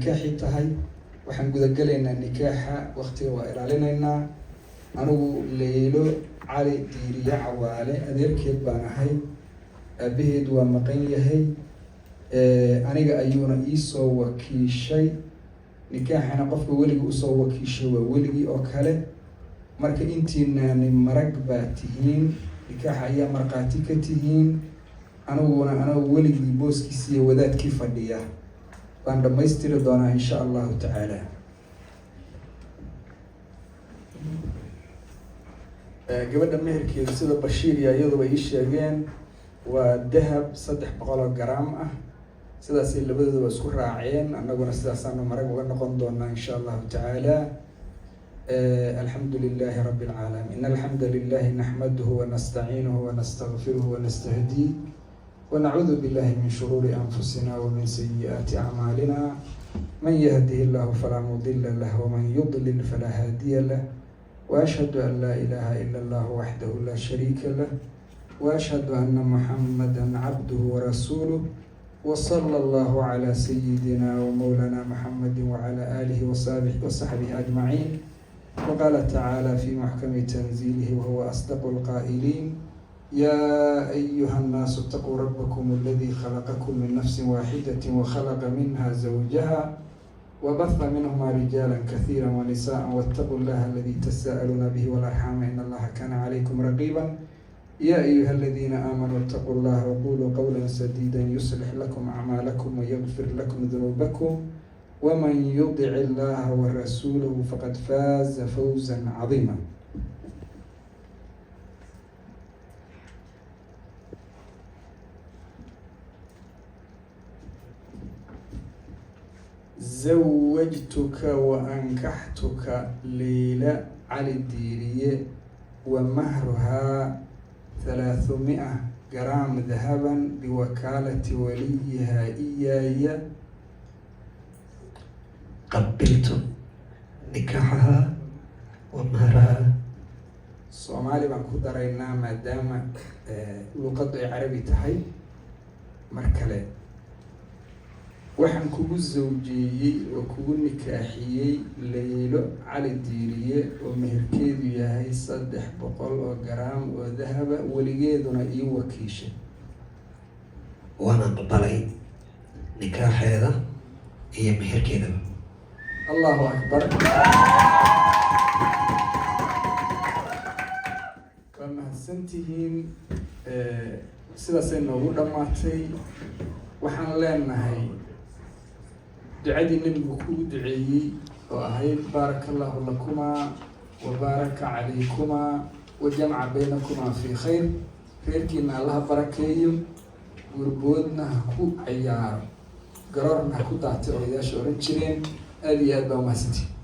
nikaaxi tahay waxaan gudagalaynaa nikaaxa waqtiga waa ilaalinaynaa. anigu Leylo Cali Diiriye Cawaale adeerkeed baan ahay, aabaheed waa maqan yahay, aniga ayuuna ii soo wakiishay. nikaaxana qofka weligii usoo wakiishay waa weligii oo kale. marka intiinaani marag baa tihiin, nikaaxa ayaa markhaati ka tihiin. aniguna weligii booskiisa iyo wadaadkii fadhiya baan dhammaystiri doonaa insha allahu tacaala. gabadha meherkeeda sida Bashiir iyo iyaduba ii sheegeen waa dahab 300 gram ah. sidaasay labadooduba isku raaceen, annaguna sidaasaanu marag uga noqon doonaa insha allahu tacaala. الحمد لله رب العالمين. إن الحمد لله نحمده ونستعينه ونستغفره ونستهديه ونعوذ بالله من شرور أنفسنا ومن سيئات أعمالنا. من يهده الله فلا مضل له ومن يضلل فلا هادي له. وأشهد أن لا إله إلا الله وحده لا شريك له. وأشهد أن محمدا عبده ورسوله. وصلى الله على سيدنا ومولانا محمد وعلى آله وصحبه أجمعين. وقال تعالى في محكم تنزيله وهو أصدق القائلين: يا أيها الناس اتقوا ربكم الذي خلقكم من نفس واحدة وخلق منها زوجها وبث منهما رجالا كثيرا ونساء واتقوا الله الذي تساءلون به والأرحام إن الله كان عليكم رقيبا. يا أيها الذين آمنوا اتقوا الله وقولوا قولا سديدا يصلح لكم أعمالكم ويغفر لكم ذنوبكم ومن يطع الله ورسوله فقد فاز فوزا عظيما. زوجتك وأنكحتك ليلى علي الديرية ومهرها 300 جرام ذهبا بوكالة وليها إياي. قبلت نكاحها ومهرها. Soomaali baan ku daraynaa maadaama luqaddu ay carabi tahay. mar kale waxaan kugu zawjeeyey oo kugu nikaaxiyey Leylo Cali Diiriye oo meherkeedu yahay 300 gram oo dahaba, weligeeduna ii wakiishay. waana qabalay nikaaxeeda iyo meherkeedaba. Allahu akbar. waa mahadsantihiin. sidaasay noogu dhammaatay. waxaan leenahay ducadii nabigu kugu duceeyey oo ahayd: baaraka allahu lakumaa wa baaraka calaykumaa wa jamca baynakumaa fii khayr. reerkiina allaha barakeeyo, gurboodna ha ku cayaaro, garoorna ha ku daatay odayaasha oran jireen. aad iyo aad baa umahadsantihiin.